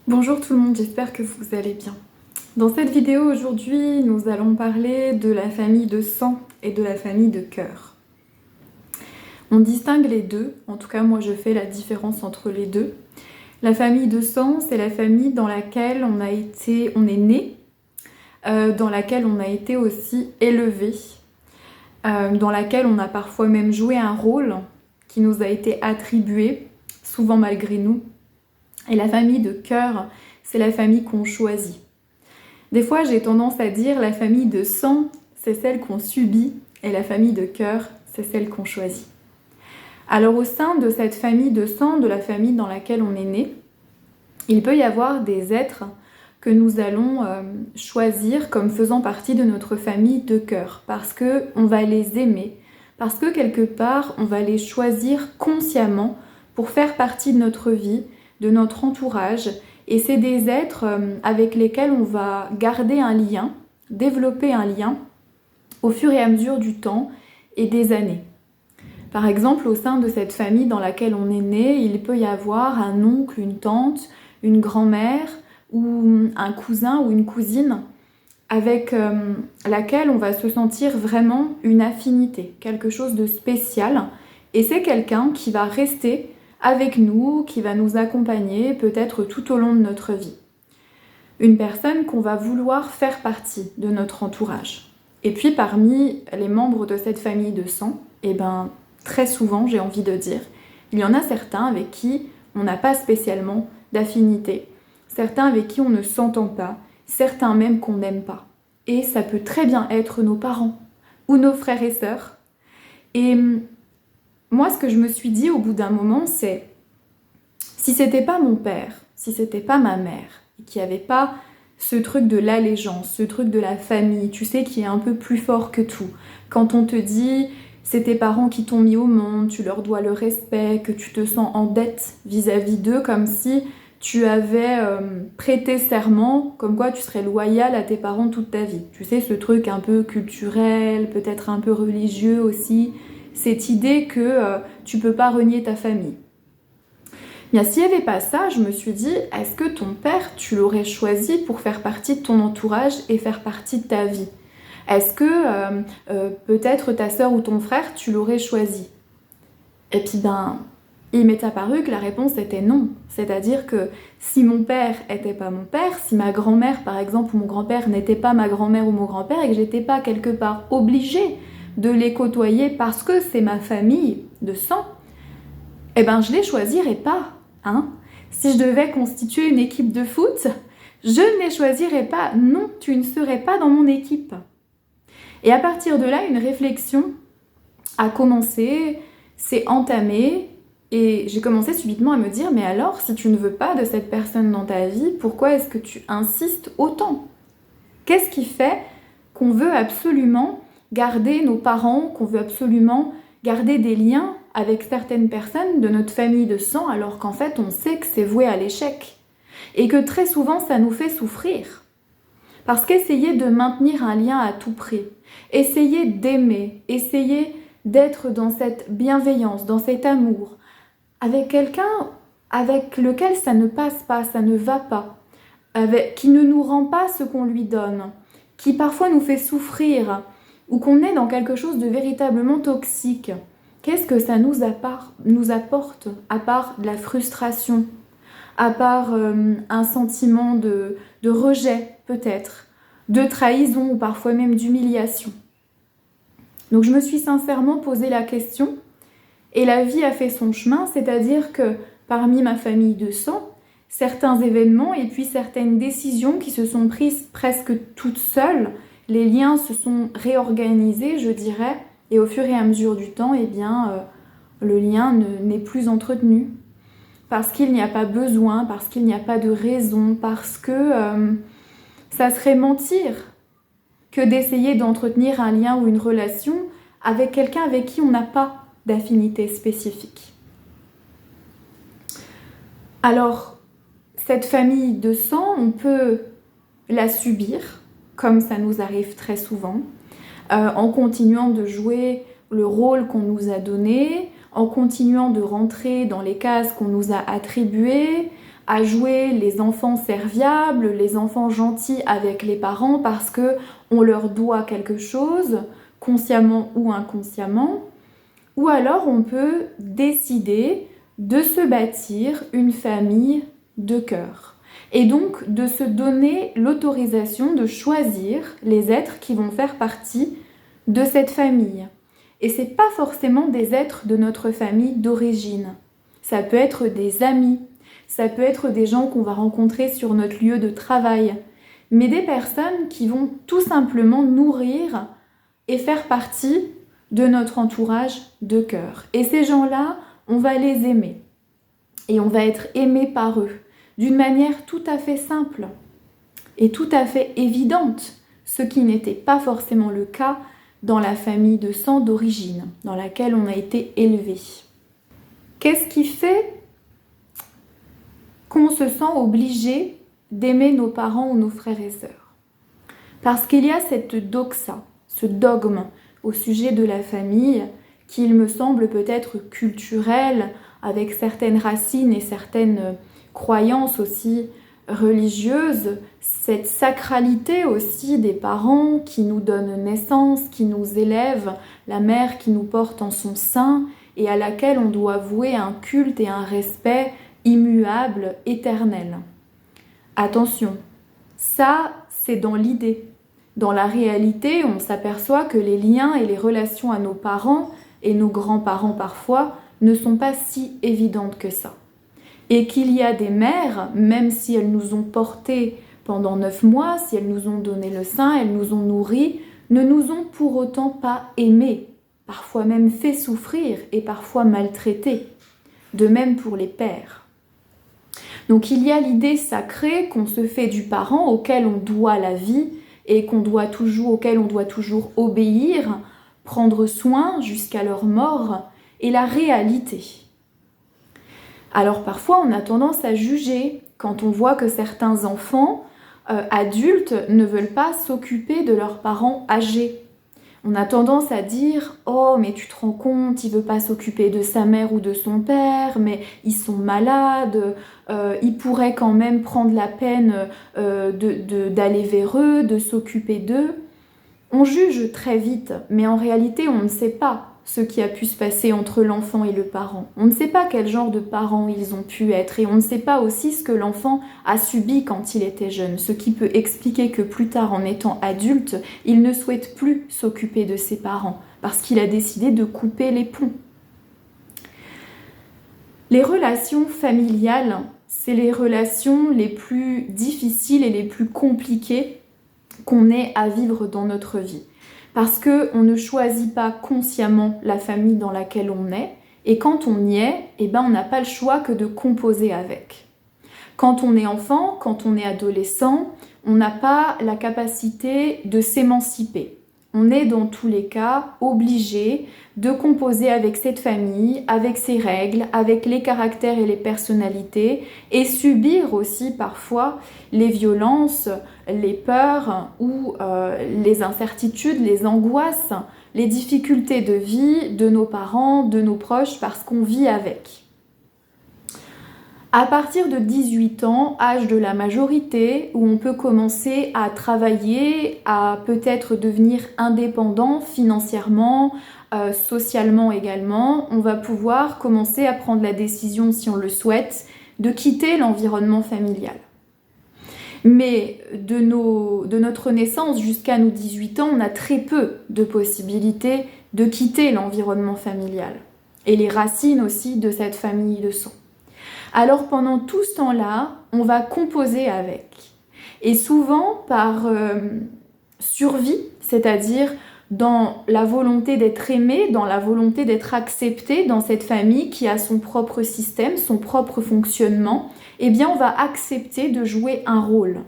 Bonjour tout le monde, j'espère que vous allez bien. Dans cette vidéo aujourd'hui, nous allons parler de la famille de sang et de la famille de cœur. On distingue les deux, en tout cas moi je fais la différence entre les deux. La famille de sang, c'est la famille dans laquelle on est né, dans laquelle on a été aussi élevé, dans laquelle on a parfois même joué un rôle qui nous a été attribué, souvent malgré nous. Et la famille de cœur, c'est la famille qu'on choisit. Des fois, j'ai tendance à dire la famille de sang, c'est celle qu'on subit, et la famille de cœur, c'est celle qu'on choisit. Alors au sein de cette famille de sang, de la famille dans laquelle on est né, il peut y avoir des êtres que nous allons choisir comme faisant partie de notre famille de cœur, parce qu'on va les aimer, parce que quelque part, on va les choisir consciemment pour faire partie de notre vie, de notre entourage, et c'est des êtres avec lesquels on va garder un lien, développer un lien au fur et à mesure du temps et des années. Par exemple, au sein de cette famille dans laquelle on est né, il peut y avoir un oncle, une tante, une grand-mère ou un cousin ou une cousine avec laquelle on va se sentir vraiment une affinité, quelque chose de spécial, et c'est quelqu'un qui va rester avec nous, qui va nous accompagner peut-être tout au long de notre vie. Une personne qu'on va vouloir faire partie de notre entourage. Et puis parmi les membres de cette famille de sang, très souvent, j'ai envie de dire, il y en a certains avec qui on n'a pas spécialement d'affinité, certains avec qui on ne s'entend pas, certains même qu'on n'aime pas. Et ça peut très bien être nos parents ou nos frères et sœurs. Et moi, ce que je me suis dit au bout d'un moment, c'est si c'était pas mon père, si c'était pas ma mère, et qu'il n'y avait pas ce truc de l'allégeance, ce truc de la famille, tu sais, qui est un peu plus fort que tout. Quand on te dit c'est tes parents qui t'ont mis au monde, tu leur dois le respect, que tu te sens en dette vis-à-vis d'eux, comme si tu avais prêté serment, comme quoi tu serais loyal à tes parents toute ta vie. Tu sais, ce truc un peu culturel, peut-être un peu religieux aussi, cette idée que tu peux pas renier ta famille. Bien, s'il n'y avait pas ça, je me suis dit, est-ce que ton père, tu l'aurais choisi pour faire partie de ton entourage et faire partie de ta vie? Est-ce que peut-être ta sœur ou ton frère, tu l'aurais choisi? Et puis il m'est apparu que la réponse était non. C'est-à-dire que si mon père n'était pas mon père, si ma grand-mère par exemple ou mon grand-père n'était pas ma grand-mère ou mon grand-père et que j'étais pas quelque part obligée de les côtoyer parce que c'est ma famille de sang, je les choisirais pas. Si je devais constituer une équipe de foot, je ne les choisirais pas. Non, tu ne serais pas dans mon équipe. Et à partir de là, une réflexion a commencé, s'est entamée, et j'ai commencé subitement à me dire, mais alors, si tu ne veux pas de cette personne dans ta vie, pourquoi est-ce que tu insistes autant? Qu'est-ce qui fait qu'on veut absolument garder nos parents, qu'on veut absolument garder des liens avec certaines personnes de notre famille de sang, alors qu'en fait, on sait que c'est voué à l'échec, et que très souvent, ça nous fait souffrir. Parce qu'essayer de maintenir un lien à tout prix, essayer d'aimer, essayer d'être dans cette bienveillance, dans cet amour, avec quelqu'un avec lequel ça ne passe pas, ça ne va pas, qui ne nous rend pas ce qu'on lui donne, qui parfois nous fait souffrir, ou qu'on est dans quelque chose de véritablement toxique, qu'est-ce que ça nous apporte, à part de la frustration, à part un sentiment de rejet peut-être, de trahison ou parfois même d'humiliation. Donc je me suis sincèrement posé la question et la vie a fait son chemin, c'est-à-dire que parmi ma famille de sang, certains événements et puis certaines décisions qui se sont prises presque toutes seules, les liens se sont réorganisés, je dirais, et au fur et à mesure du temps, le lien n'est plus entretenu. Parce qu'il n'y a pas besoin, parce qu'il n'y a pas de raison, parce que ça serait mentir que d'essayer d'entretenir un lien ou une relation avec quelqu'un avec qui on n'a pas d'affinité spécifique. Alors, cette famille de sang, on peut la subir, comme ça nous arrive très souvent, en continuant de jouer le rôle qu'on nous a donné, en continuant de rentrer dans les cases qu'on nous a attribuées, à jouer les enfants serviables, les enfants gentils avec les parents parce que on leur doit quelque chose, consciemment ou inconsciemment. Ou alors on peut décider de se bâtir une famille de cœur. Et donc de se donner l'autorisation de choisir les êtres qui vont faire partie de cette famille. Et c'est pas forcément des êtres de notre famille d'origine. Ça peut être des amis, ça peut être des gens qu'on va rencontrer sur notre lieu de travail, mais des personnes qui vont tout simplement nourrir et faire partie de notre entourage de cœur. Et ces gens-là, on va les aimer. Et on va être aimé par eux, d'une manière tout à fait simple et tout à fait évidente, ce qui n'était pas forcément le cas dans la famille de sang d'origine, dans laquelle on a été élevé. Qu'est-ce qui fait qu'on se sent obligé d'aimer nos parents ou nos frères et sœurs? Parce qu'il y a cette doxa, ce dogme au sujet de la famille, qui il me semble peut-être culturel, avec certaines racines et certaines croyances aussi religieuses, cette sacralité aussi des parents qui nous donnent naissance, qui nous élèvent, la mère qui nous porte en son sein et à laquelle on doit vouer un culte et un respect immuable, éternel. Attention, ça c'est dans l'idée. Dans la réalité, on s'aperçoit que les liens et les relations à nos parents et nos grands-parents parfois ne sont pas si évidentes que ça. Et qu'il y a des mères, même si elles nous ont portés pendant 9 mois, si elles nous ont donné le sein, elles nous ont nourris, ne nous ont pour autant pas aimés, parfois même fait souffrir et parfois maltraités. De même pour les pères. Donc il y a l'idée sacrée qu'on se fait du parent auquel on doit la vie et auquel on doit toujours obéir, prendre soin jusqu'à leur mort, et la réalité. Alors parfois on a tendance à juger quand on voit que certains enfants adultes ne veulent pas s'occuper de leurs parents âgés. On a tendance à dire « Oh, mais tu te rends compte, il veut pas s'occuper de sa mère ou de son père, mais ils sont malades, il pourrait quand même prendre la peine d'aller vers eux, de s'occuper d'eux. » On juge très vite, mais en réalité, on ne sait pas ce qui a pu se passer entre l'enfant et le parent. On ne sait pas quel genre de parents ils ont pu être et on ne sait pas aussi ce que l'enfant a subi quand il était jeune, ce qui peut expliquer que plus tard, en étant adulte, il ne souhaite plus s'occuper de ses parents parce qu'il a décidé de couper les ponts. Les relations familiales, c'est les relations les plus difficiles et les plus compliquées qu'on ait à vivre dans notre vie. Parce qu'on ne choisit pas consciemment la famille dans laquelle on est, et quand on y est, on n'a pas le choix que de composer avec. Quand on est enfant, quand on est adolescent, on n'a pas la capacité de s'émanciper. On est dans tous les cas obligé de composer avec cette famille, avec ses règles, avec les caractères et les personnalités, et subir aussi parfois les violences, les peurs ou les incertitudes, les angoisses, les difficultés de vie de nos parents, de nos proches, parce qu'on vit avec. À partir de 18 ans, âge de la majorité, où on peut commencer à travailler, à peut-être devenir indépendant financièrement, socialement également, on va pouvoir commencer à prendre la décision, si on le souhaite, de quitter l'environnement familial. Mais de notre naissance jusqu'à nos 18 ans, on a très peu de possibilités de quitter l'environnement familial et les racines aussi de cette famille de sang. Alors pendant tout ce temps-là, on va composer avec. Et souvent par survie, c'est-à-dire dans la volonté d'être aimé, dans la volonté d'être accepté dans cette famille qui a son propre système, son propre fonctionnement, on va accepter de jouer un rôle.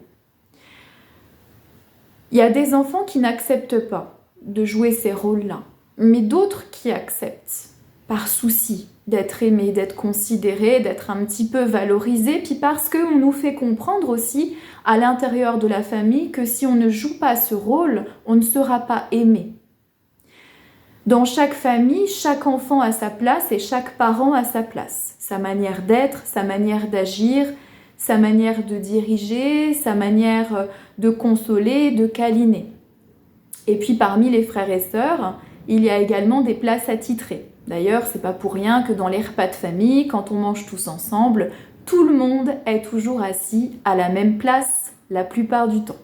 Il y a des enfants qui n'acceptent pas de jouer ces rôles-là, mais d'autres qui acceptent par souci d'être aimé, d'être considéré, d'être un petit peu valorisé, puis parce qu'on nous fait comprendre aussi à l'intérieur de la famille que si on ne joue pas ce rôle, on ne sera pas aimé. Dans chaque famille, chaque enfant a sa place et chaque parent a sa place, sa manière d'être, sa manière d'agir, sa manière de diriger, sa manière de consoler, de câliner. Et puis parmi les frères et sœurs, il y a également des places attitrées. D'ailleurs, c'est pas pour rien que dans les repas de famille, quand on mange tous ensemble, tout le monde est toujours assis à la même place la plupart du temps.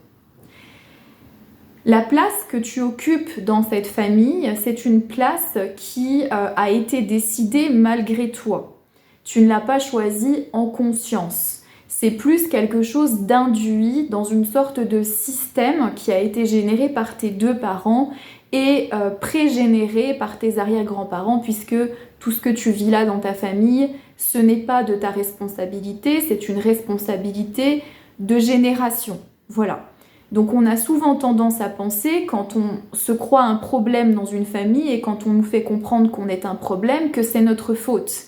La place que tu occupes dans cette famille, c'est une place qui a été décidée malgré toi. Tu ne l'as pas choisie en conscience. C'est plus quelque chose d'induit dans une sorte de système qui a été généré par tes deux parents et pré-généré par tes arrière-grands-parents, puisque tout ce que tu vis là dans ta famille, ce n'est pas de ta responsabilité, c'est une responsabilité de génération. Voilà. Donc on a souvent tendance à penser, quand on se croit un problème dans une famille et quand on nous fait comprendre qu'on est un problème, que c'est notre faute.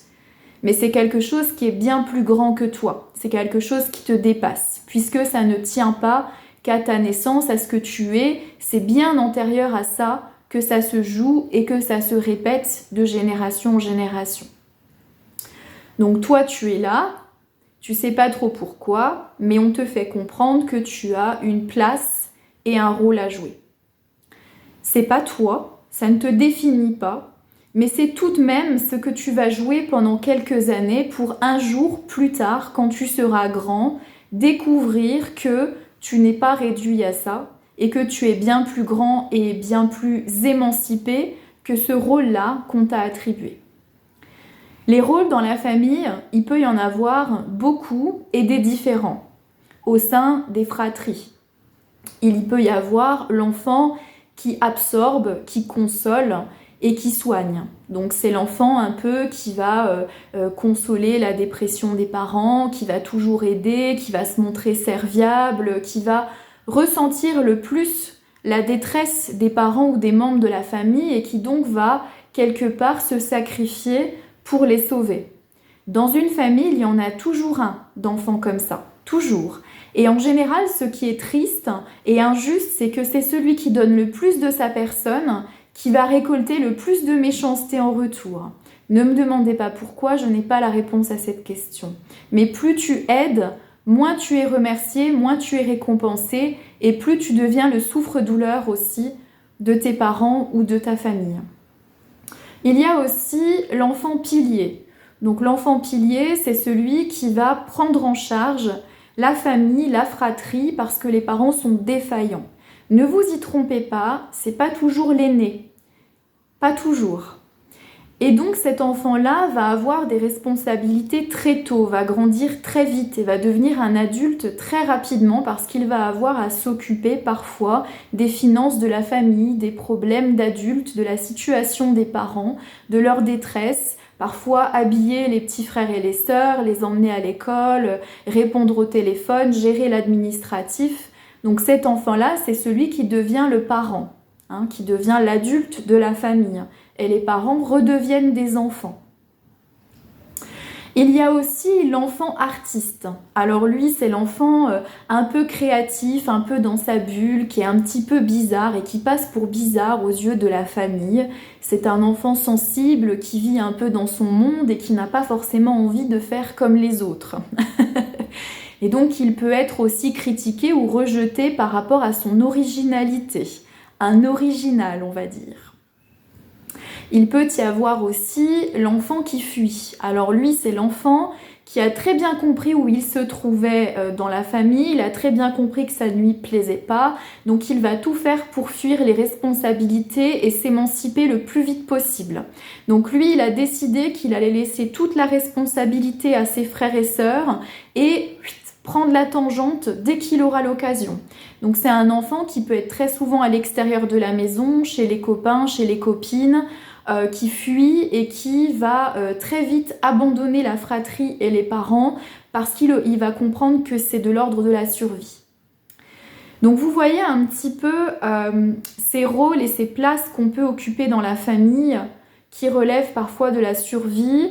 Mais c'est quelque chose qui est bien plus grand que toi. C'est quelque chose qui te dépasse, puisque ça ne tient pas qu'à ta naissance, à ce que tu es. C'est bien antérieur à ça que ça se joue et que ça se répète de génération en génération. Donc toi, tu es là, tu sais pas trop pourquoi, mais on te fait comprendre que tu as une place et un rôle à jouer. C'est pas toi, ça ne te définit pas, mais c'est tout de même ce que tu vas jouer pendant quelques années pour un jour plus tard, quand tu seras grand, découvrir que tu n'es pas réduit à ça et que tu es bien plus grand et bien plus émancipé que ce rôle-là qu'on t'a attribué. Les rôles dans la famille, il peut y en avoir beaucoup et des différents au sein des fratries. Il peut y avoir l'enfant qui absorbe, qui console et qui soigne. Donc c'est l'enfant un peu qui va consoler la dépression des parents, qui va toujours aider, qui va se montrer serviable, qui va ressentir le plus la détresse des parents ou des membres de la famille et qui donc va quelque part se sacrifier pour les sauver. Dans une famille, il y en a toujours un d'enfants comme ça, toujours. Et en général, ce qui est triste et injuste, c'est que c'est celui qui donne le plus de sa personne qui va récolter le plus de méchanceté en retour. Ne me demandez pas pourquoi, je n'ai pas la réponse à cette question. Mais plus tu aides, moins tu es remercié, moins tu es récompensé, et plus tu deviens le souffre-douleur aussi de tes parents ou de ta famille. Il y a aussi l'enfant pilier. Donc l'enfant pilier, c'est celui qui va prendre en charge la famille, la fratrie, parce que les parents sont défaillants. Ne vous y trompez pas, c'est pas toujours l'aîné. Pas toujours. Et donc cet enfant-là va avoir des responsabilités très tôt, va grandir très vite et va devenir un adulte très rapidement parce qu'il va avoir à s'occuper parfois des finances de la famille, des problèmes d'adultes, de la situation des parents, de leur détresse, parfois habiller les petits frères et les sœurs, les emmener à l'école, répondre au téléphone, gérer l'administratif. Donc cet enfant-là, c'est celui qui devient le parent, qui devient l'adulte de la famille. Et les parents redeviennent des enfants. Il y a aussi l'enfant artiste. Alors lui, c'est l'enfant un peu créatif, un peu dans sa bulle, qui est un petit peu bizarre et qui passe pour bizarre aux yeux de la famille. C'est un enfant sensible qui vit un peu dans son monde et qui n'a pas forcément envie de faire comme les autres. Et donc il peut être aussi critiqué ou rejeté par rapport à son originalité. Un original, on va dire. Il peut y avoir aussi l'enfant qui fuit. Alors lui, c'est l'enfant qui a très bien compris où il se trouvait dans la famille, il a très bien compris que ça ne lui plaisait pas, donc il va tout faire pour fuir les responsabilités et s'émanciper le plus vite possible. Donc lui, il a décidé qu'il allait laisser toute la responsabilité à ses frères et sœurs et prendre la tangente dès qu'il aura l'occasion. Donc c'est un enfant qui peut être très souvent à l'extérieur de la maison, chez les copains, chez les copines, qui fuit et qui va très vite abandonner la fratrie et les parents parce qu'il va comprendre que c'est de l'ordre de la survie. Donc vous voyez un petit peu ces rôles et ces places qu'on peut occuper dans la famille qui relèvent parfois de la survie,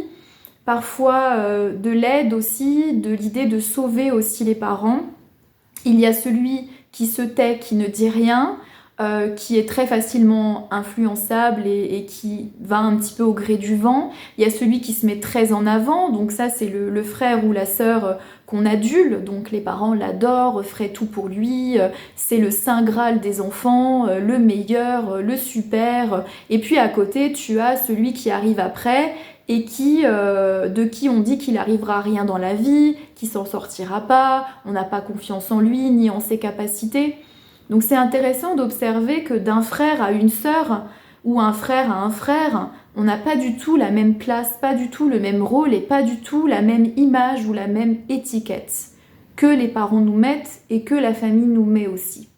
parfois de l'aide aussi, de l'idée de sauver aussi les parents. Il y a celui qui se tait, qui ne dit rien, qui est très facilement influençable et qui va un petit peu au gré du vent. Il y a celui qui se met très en avant, donc ça c'est le frère ou la sœur qu'on adule, donc les parents l'adorent, feraient tout pour lui, c'est le saint graal des enfants, le meilleur, le super. Et puis à côté, tu as celui qui arrive après et de qui on dit qu'il arrivera à rien dans la vie, qu'il s'en sortira pas, on n'a pas confiance en lui ni en ses capacités. Donc c'est intéressant d'observer que d'un frère à une sœur ou un frère à un frère, on n'a pas du tout la même place, pas du tout le même rôle et pas du tout la même image ou la même étiquette que les parents nous mettent et que la famille nous met aussi.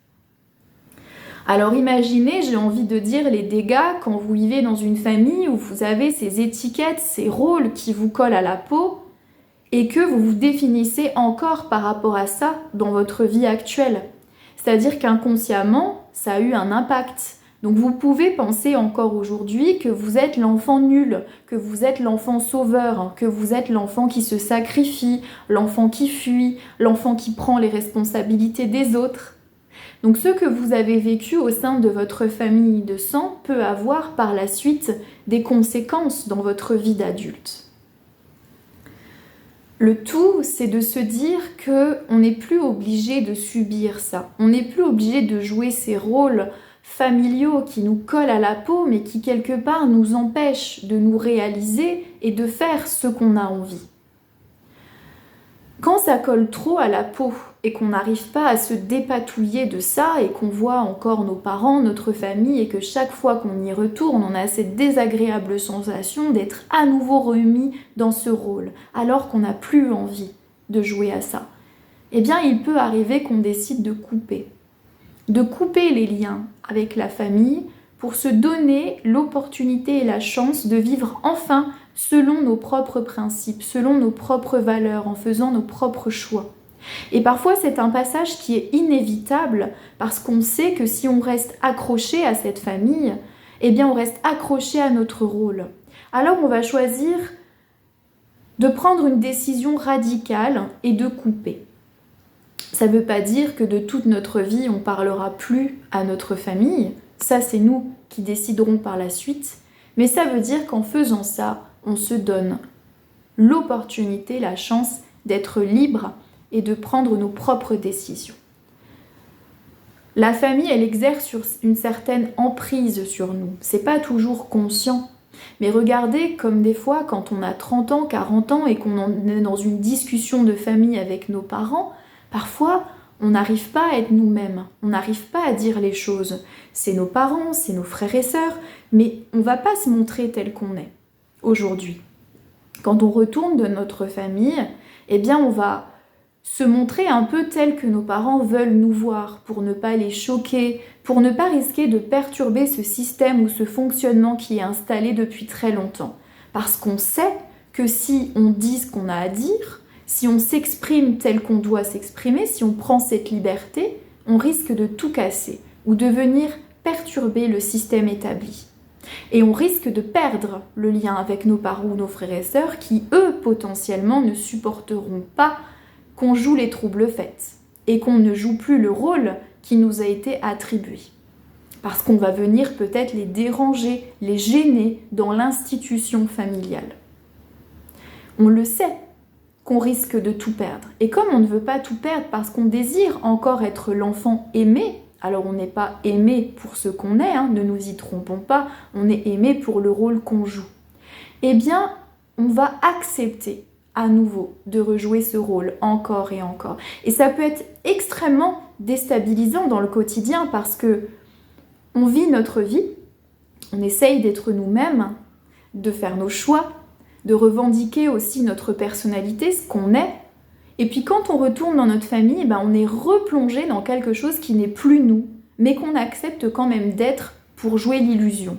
Alors imaginez, j'ai envie de dire, les dégâts quand vous vivez dans une famille où vous avez ces étiquettes, ces rôles qui vous collent à la peau et que vous vous définissez encore par rapport à ça dans votre vie actuelle. C'est-à-dire qu'inconsciemment, ça a eu un impact. Donc vous pouvez penser encore aujourd'hui que vous êtes l'enfant nul, que vous êtes l'enfant sauveur, que vous êtes l'enfant qui se sacrifie, l'enfant qui fuit, l'enfant qui prend les responsabilités des autres. Donc ce que vous avez vécu au sein de votre famille de sang peut avoir par la suite des conséquences dans votre vie d'adulte. Le tout, c'est de se dire qu'on n'est plus obligé de subir ça. On n'est plus obligé de jouer ces rôles familiaux qui nous collent à la peau, mais qui quelque part nous empêchent de nous réaliser et de faire ce qu'on a envie. Quand ça colle trop à la peau et qu'on n'arrive pas à se dépatouiller de ça et qu'on voit encore nos parents, notre famille et que chaque fois qu'on y retourne, on a cette désagréable sensation d'être à nouveau remis dans ce rôle alors qu'on n'a plus envie de jouer à ça, eh bien il peut arriver qu'on décide de couper les liens avec la famille pour se donner l'opportunité et la chance de vivre enfin selon nos propres principes, selon nos propres valeurs, en faisant nos propres choix. Et parfois c'est un passage qui est inévitable parce qu'on sait que si on reste accroché à cette famille, eh bien on reste accroché à notre rôle. Alors on va choisir de prendre une décision radicale et de couper. Ça ne veut pas dire que de toute notre vie on parlera plus à notre famille, ça c'est nous qui déciderons par la suite, mais ça veut dire qu'en faisant ça, on se donne l'opportunité, la chance d'être libre et de prendre nos propres décisions. La famille, elle exerce une certaine emprise sur nous. C'est pas toujours conscient. Mais regardez comme des fois, quand on a 30 ans, 40 ans et qu'on est dans une discussion de famille avec nos parents, parfois, on n'arrive pas à être nous-mêmes. On n'arrive pas à dire les choses. C'est nos parents, c'est nos frères et sœurs, mais on va pas se montrer tel qu'on est aujourd'hui. Quand on retourne de notre famille, eh bien, on va se montrer un peu tel que nos parents veulent nous voir pour ne pas les choquer, pour ne pas risquer de perturber ce système ou ce fonctionnement qui est installé depuis très longtemps. Parce qu'on sait que si on dit ce qu'on a à dire, si on s'exprime tel qu'on doit s'exprimer, si on prend cette liberté, on risque de tout casser ou de venir perturber le système établi. Et on risque de perdre le lien avec nos parents ou nos frères et sœurs qui, eux, potentiellement, ne supporteront pas qu'on joue les troubles faits et qu'on ne joue plus le rôle qui nous a été attribué. Parce qu'on va venir peut-être les déranger, les gêner dans l'institution familiale. On le sait qu'on risque de tout perdre. Et comme on ne veut pas tout perdre parce qu'on désire encore être l'enfant aimé, alors on n'est pas aimé pour ce qu'on est, ne nous y trompons pas, on est aimé pour le rôle qu'on joue. Eh bien, on va accepter à nouveau de rejouer ce rôle encore et encore. Et ça peut être extrêmement déstabilisant dans le quotidien parce que on vit notre vie, on essaye d'être nous-mêmes, de faire nos choix, de revendiquer aussi notre personnalité, ce qu'on est. Et puis quand on retourne dans notre famille, on est replongé dans quelque chose qui n'est plus nous, mais qu'on accepte quand même d'être pour jouer l'illusion.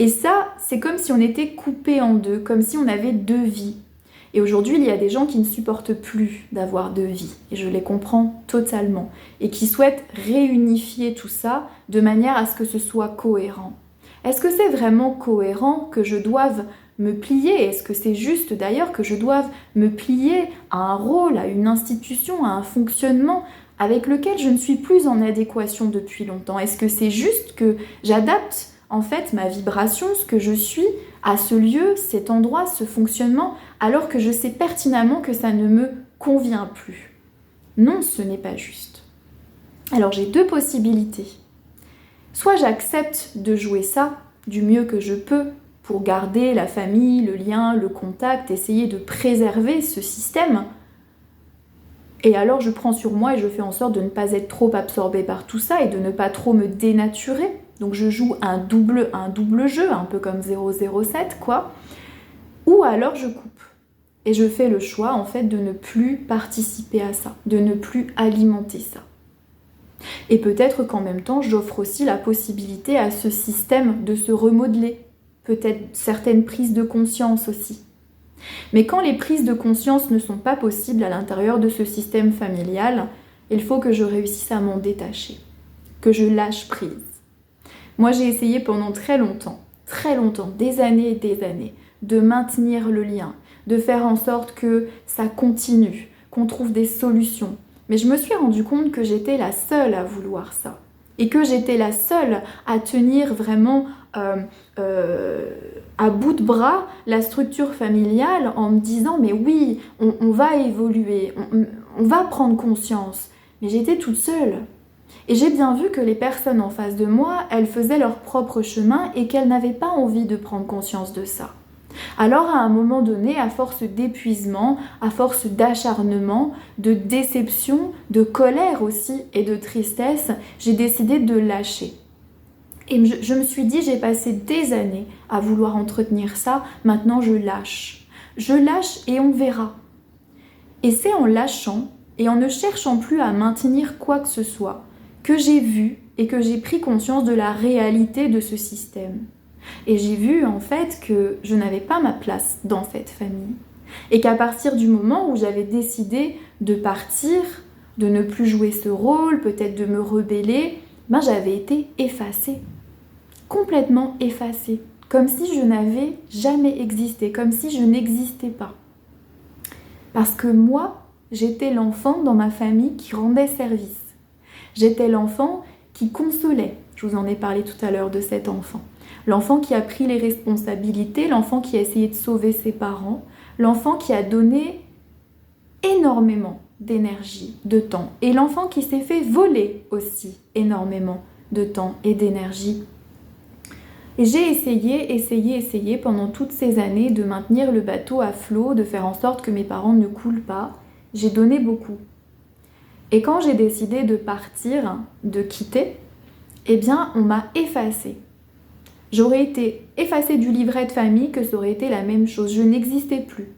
Et ça, c'est comme si on était coupé en deux, comme si on avait deux vies. Et aujourd'hui, il y a des gens qui ne supportent plus d'avoir deux vies, et je les comprends totalement, et qui souhaitent réunifier tout ça de manière à ce que ce soit cohérent. Est-ce que c'est vraiment cohérent que je doive me plier? Est-ce que c'est juste d'ailleurs que je doive me plier à un rôle, à une institution, à un fonctionnement, avec lequel je ne suis plus en adéquation depuis longtemps? Est-ce que c'est juste que j'adapte en fait ma vibration, ce que je suis, à ce lieu, cet endroit, ce fonctionnement, alors que je sais pertinemment que ça ne me convient plus? Non, ce n'est pas juste. Alors j'ai deux possibilités. Soit j'accepte de jouer ça du mieux que je peux pour garder la famille, le lien, le contact, essayer de préserver ce système. Et alors je prends sur moi et je fais en sorte de ne pas être trop absorbée par tout ça et de ne pas trop me dénaturer. Donc je joue un double jeu, un peu comme 007 quoi. Ou alors je coupe. Et je fais le choix en fait de ne plus participer à ça, de ne plus alimenter ça. Et peut-être qu'en même temps, j'offre aussi la possibilité à ce système de se remodeler. Peut-être certaines prises de conscience aussi. Mais quand les prises de conscience ne sont pas possibles à l'intérieur de ce système familial, il faut que je réussisse à m'en détacher, que je lâche prise. Moi, j'ai essayé pendant très longtemps, des années et des années, de maintenir le lien, de faire en sorte que ça continue, qu'on trouve des solutions. Mais je me suis rendu compte que j'étais la seule à vouloir ça. Et que j'étais la seule à tenir vraiment à bout de bras la structure familiale en me disant mais oui, on va évoluer, on va prendre conscience. Mais j'étais toute seule. Et j'ai bien vu que les personnes en face de moi, elles faisaient leur propre chemin et qu'elles n'avaient pas envie de prendre conscience de ça. Alors à un moment donné, à force d'épuisement, à force d'acharnement, de déception, de colère aussi et de tristesse, j'ai décidé de lâcher. Et je me suis dit, j'ai passé des années à vouloir entretenir ça, maintenant je lâche. Je lâche et on verra. Et c'est en lâchant et en ne cherchant plus à maintenir quoi que ce soit que j'ai vu et que j'ai pris conscience de la réalité de ce système. Et j'ai vu en fait que je n'avais pas ma place dans cette famille. Et qu'à partir du moment où j'avais décidé de partir, de ne plus jouer ce rôle, peut-être de me rebeller, j'avais été effacée. Complètement effacée. Comme si je n'avais jamais existé, comme si je n'existais pas. Parce que moi, j'étais l'enfant dans ma famille qui rendait service. J'étais l'enfant qui consolait. Je vous en ai parlé tout à l'heure de cet enfant. L'enfant qui a pris les responsabilités, l'enfant qui a essayé de sauver ses parents, l'enfant qui a donné énormément d'énergie, de temps, et l'enfant qui s'est fait voler aussi énormément de temps et d'énergie. Et j'ai essayé pendant toutes ces années de maintenir le bateau à flot, de faire en sorte que mes parents ne coulent pas. J'ai donné beaucoup. Et quand j'ai décidé de partir, de quitter, on m'a effacée. J'aurais été effacée du livret de famille que ça aurait été la même chose. Je n'existais plus.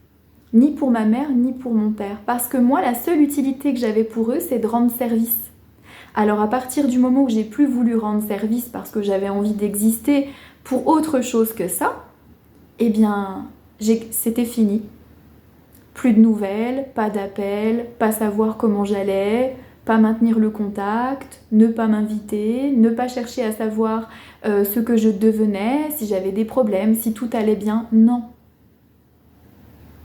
Ni pour ma mère, ni pour mon père. Parce que moi, la seule utilité que j'avais pour eux, c'est de rendre service. Alors à partir du moment où j'ai plus voulu rendre service parce que j'avais envie d'exister pour autre chose que ça, c'était fini. Plus de nouvelles, pas d'appels, pas savoir comment j'allais, pas maintenir le contact, ne pas m'inviter, ne pas chercher à savoir ce que je devenais, si j'avais des problèmes, si tout allait bien. Non.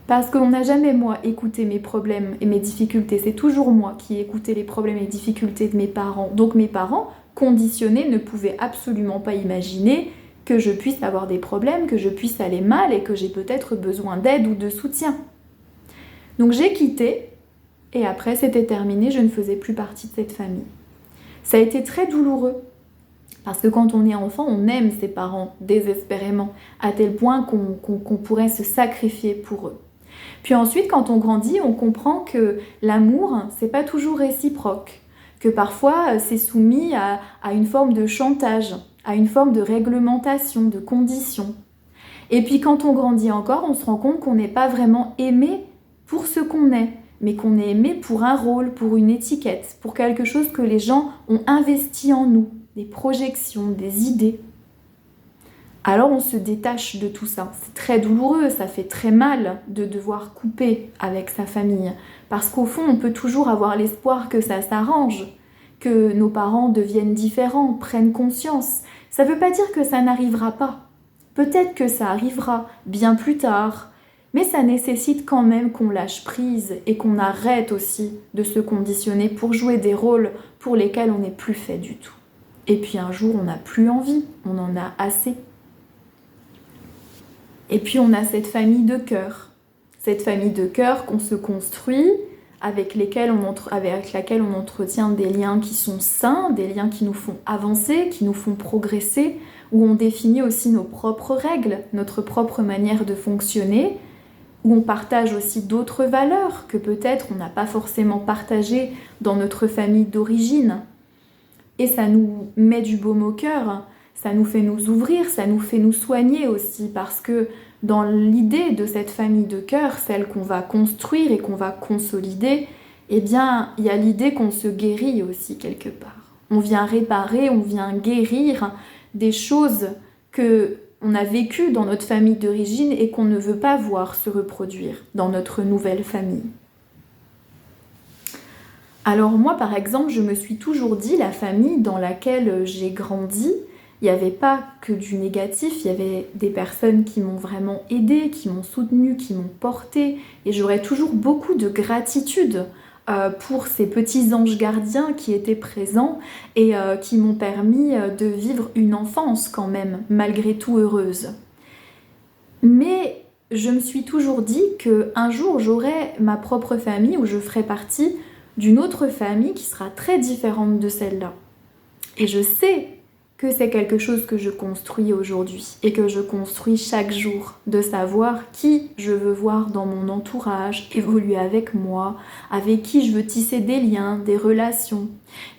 Parce qu'on n'a jamais, moi, écouté mes problèmes et mes difficultés. C'est toujours moi qui ai écouté les problèmes et les difficultés de mes parents. Donc mes parents, conditionnés, ne pouvaient absolument pas imaginer que je puisse avoir des problèmes, que je puisse aller mal et que j'ai peut-être besoin d'aide ou de soutien. Donc j'ai quitté et après c'était terminé, je ne faisais plus partie de cette famille. Ça a été très douloureux parce que quand on est enfant, on aime ses parents désespérément à tel point qu'on pourrait se sacrifier pour eux. Puis ensuite, quand on grandit, on comprend que l'amour, c'est pas toujours réciproque, que parfois c'est soumis à une forme de chantage, à une forme de réglementation, de conditions. Et puis quand on grandit encore, on se rend compte qu'on n'est pas vraiment aimé pour ce qu'on est, mais qu'on est aimé pour un rôle, pour une étiquette, pour quelque chose que les gens ont investi en nous, des projections, des idées. Alors on se détache de tout ça. C'est très douloureux, ça fait très mal de devoir couper avec sa famille, parce qu'au fond, on peut toujours avoir l'espoir que ça s'arrange, que nos parents deviennent différents, prennent conscience. Ça ne veut pas dire que ça n'arrivera pas. Peut-être que ça arrivera bien plus tard, Mais ça nécessite quand même qu'on lâche prise et qu'on arrête aussi de se conditionner pour jouer des rôles pour lesquels on n'est plus fait du tout. Et puis un jour, on n'a plus envie, on en a assez. Et puis on a cette famille de cœur. Cette famille de cœur qu'on se construit, avec laquelle on entretient des liens qui sont sains, des liens qui nous font avancer, qui nous font progresser, où on définit aussi nos propres règles, notre propre manière de fonctionner, où on partage aussi d'autres valeurs que peut-être on n'a pas forcément partagées dans notre famille d'origine. Et ça nous met du baume au cœur, ça nous fait nous ouvrir, ça nous fait nous soigner aussi, parce que dans l'idée de cette famille de cœur, celle qu'on va construire et qu'on va consolider, eh bien, il y a l'idée qu'on se guérit aussi quelque part. On vient réparer, on vient guérir des choses que on a vécues dans notre famille d'origine et qu'on ne veut pas voir se reproduire dans notre nouvelle famille. Alors moi, par exemple, je me suis toujours dit, la famille dans laquelle j'ai grandi, il n'y avait pas que du négatif, il y avait des personnes qui m'ont vraiment aidée, qui m'ont soutenue, qui m'ont portée, et j'aurais toujours beaucoup de gratitude pour ces petits anges gardiens qui étaient présents et qui m'ont permis de vivre une enfance quand même, malgré tout heureuse. Mais je me suis toujours dit qu'un jour j'aurai ma propre famille où je ferai partie d'une autre famille qui sera très différente de celle-là. Et je sais que c'est quelque chose que je construis aujourd'hui et que je construis chaque jour, de savoir qui je veux voir dans mon entourage, évoluer avec moi, avec qui je veux tisser des liens, des relations.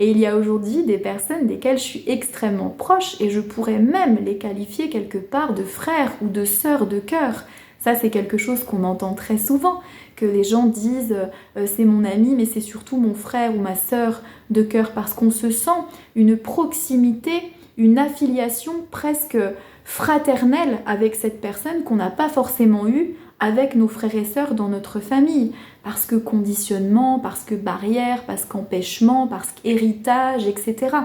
Et il y a aujourd'hui des personnes desquelles je suis extrêmement proche et je pourrais même les qualifier quelque part de frères ou de sœurs de cœur. Ça, c'est quelque chose qu'on entend très souvent, que les gens disent c'est mon ami, mais c'est surtout mon frère ou ma sœur de cœur, parce qu'on se sent une proximité, une affiliation presque fraternelle avec cette personne qu'on n'a pas forcément eue avec nos frères et sœurs dans notre famille, parce que conditionnement, parce que barrière, parce qu'empêchement, parce qu'héritage, etc.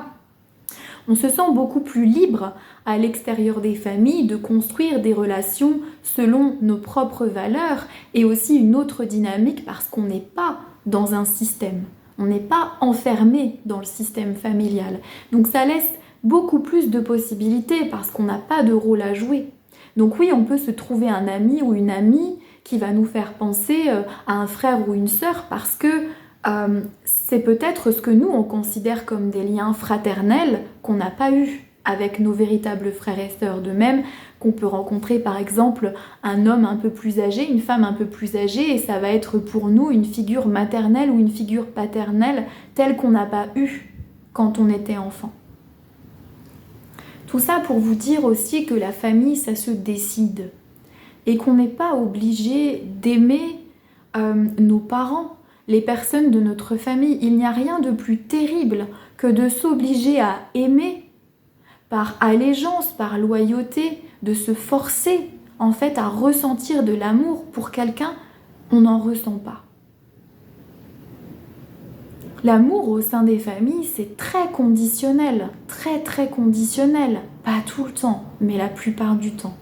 On se sent beaucoup plus libre à l'extérieur des familles de construire des relations selon nos propres valeurs et aussi une autre dynamique parce qu'on n'est pas dans un système. On n'est pas enfermé dans le système familial. Donc ça laisse beaucoup plus de possibilités parce qu'on n'a pas de rôle à jouer. Donc oui, on peut se trouver un ami ou une amie qui va nous faire penser à un frère ou une sœur parce que c'est peut-être ce que nous on considère comme des liens fraternels qu'on n'a pas eu avec nos véritables frères et sœurs. De même qu'on peut rencontrer par exemple un homme un peu plus âgé, une femme un peu plus âgée, et ça va être pour nous une figure maternelle ou une figure paternelle telle qu'on n'a pas eu quand on était enfant. Tout ça pour vous dire aussi que la famille, ça se décide et qu'on n'est pas obligé d'aimer nos parents, les personnes de notre famille. Il n'y a rien de plus terrible que de s'obliger à aimer par allégeance, par loyauté, de se forcer en fait à ressentir de l'amour pour quelqu'un, on n'en ressent pas. L'amour au sein des familles, c'est très conditionnel, très conditionnel. Pas tout le temps, mais la plupart du temps.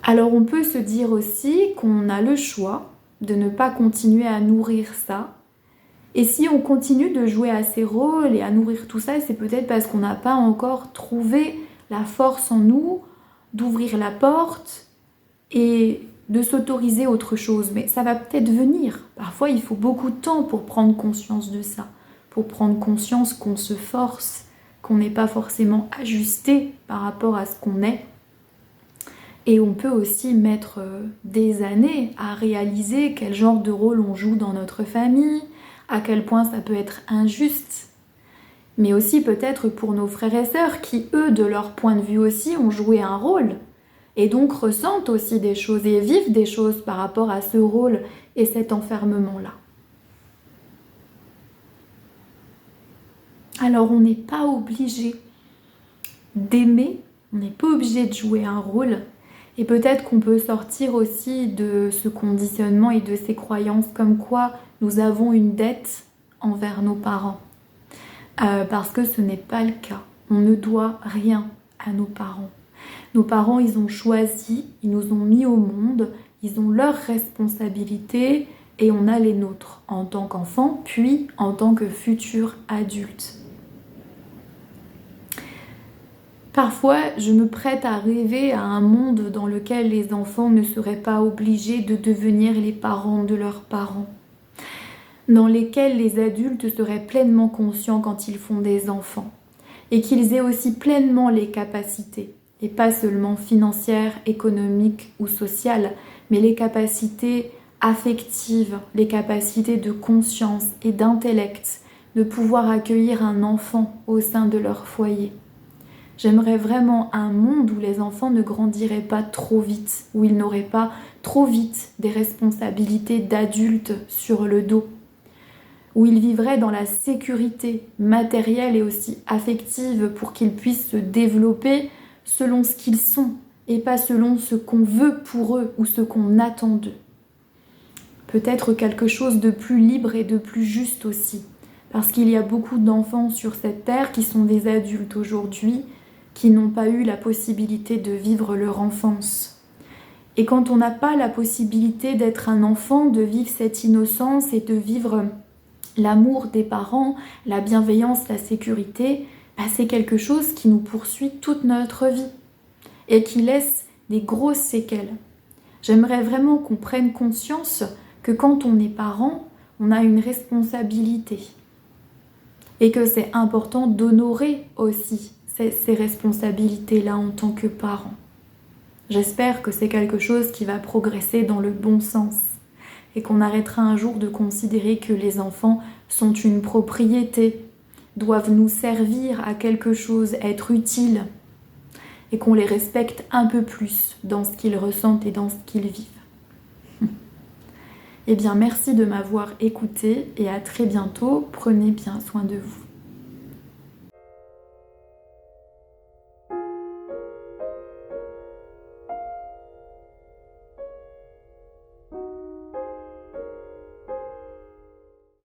Alors on peut se dire aussi qu'on a le choix de ne pas continuer à nourrir ça. Et si on continue de jouer à ces rôles et à nourrir tout ça, c'est peut-être parce qu'on n'a pas encore trouvé la force en nous d'ouvrir la porte et de s'autoriser autre chose. Mais ça va peut-être venir. Parfois, il faut beaucoup de temps pour prendre conscience de ça, pour prendre conscience qu'on se force, qu'on n'est pas forcément ajusté par rapport à ce qu'on est. Et on peut aussi mettre des années à réaliser quel genre de rôle on joue dans notre famille, à quel point ça peut être injuste. Mais aussi peut-être pour nos frères et sœurs qui, eux, de leur point de vue aussi, ont joué un rôle. Et donc ressentent aussi des choses et vivent des choses par rapport à ce rôle et cet enfermement-là. Alors on n'est pas obligé d'aimer, on n'est pas obligé de jouer un rôle. Et peut-être qu'on peut sortir aussi de ce conditionnement et de ces croyances comme quoi nous avons une dette envers nos parents. Parce que ce n'est pas le cas. On ne doit rien à nos parents. Nos parents, ils ont choisi, ils nous ont mis au monde, ils ont leurs responsabilités et on a les nôtres en tant qu'enfants, puis en tant que futurs adultes. Parfois, je me prête à rêver à un monde dans lequel les enfants ne seraient pas obligés de devenir les parents de leurs parents, dans lesquels les adultes seraient pleinement conscients quand ils font des enfants, et qu'ils aient aussi pleinement les capacités, et pas seulement financières, économiques ou sociales, mais les capacités affectives, les capacités de conscience et d'intellect, de pouvoir accueillir un enfant au sein de leur foyer. J'aimerais vraiment un monde où les enfants ne grandiraient pas trop vite, où ils n'auraient pas trop vite des responsabilités d'adultes sur le dos, où ils vivraient dans la sécurité matérielle et aussi affective pour qu'ils puissent se développer selon ce qu'ils sont et pas selon ce qu'on veut pour eux ou ce qu'on attend d'eux. Peut-être quelque chose de plus libre et de plus juste aussi, parce qu'il y a beaucoup d'enfants sur cette terre qui sont des adultes aujourd'hui, qui n'ont pas eu la possibilité de vivre leur enfance. Et quand on n'a pas la possibilité d'être un enfant, de vivre cette innocence et de vivre l'amour des parents, la bienveillance, la sécurité, c'est quelque chose qui nous poursuit toute notre vie et qui laisse des grosses séquelles. J'aimerais vraiment qu'on prenne conscience que quand on est parent, on a une responsabilité et que c'est important d'honorer aussi ces responsabilités-là en tant que parent. J'espère que c'est quelque chose qui va progresser dans le bon sens et qu'on arrêtera un jour de considérer que les enfants sont une propriété, doivent nous servir à quelque chose, être utiles, et qu'on les respecte un peu plus dans ce qu'ils ressentent et dans ce qu'ils vivent. Eh bien, merci de m'avoir écouté et à très bientôt. Prenez bien soin de vous.